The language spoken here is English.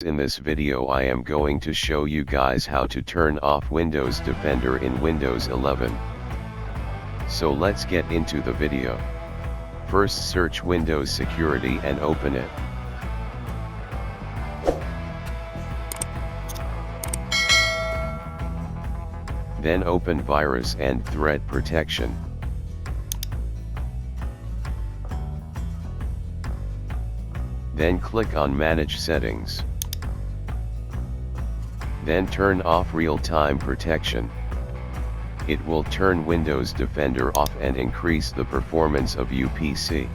In this video I am going to show you guys how to turn off Windows Defender in Windows 11. So let's get into the video. First search Windows Security and open it. Then open Virus and Threat Protection. Then click on Manage Settings. Then turn off Real-Time Protection. It will turn Windows Defender off and increase the performance of your PC.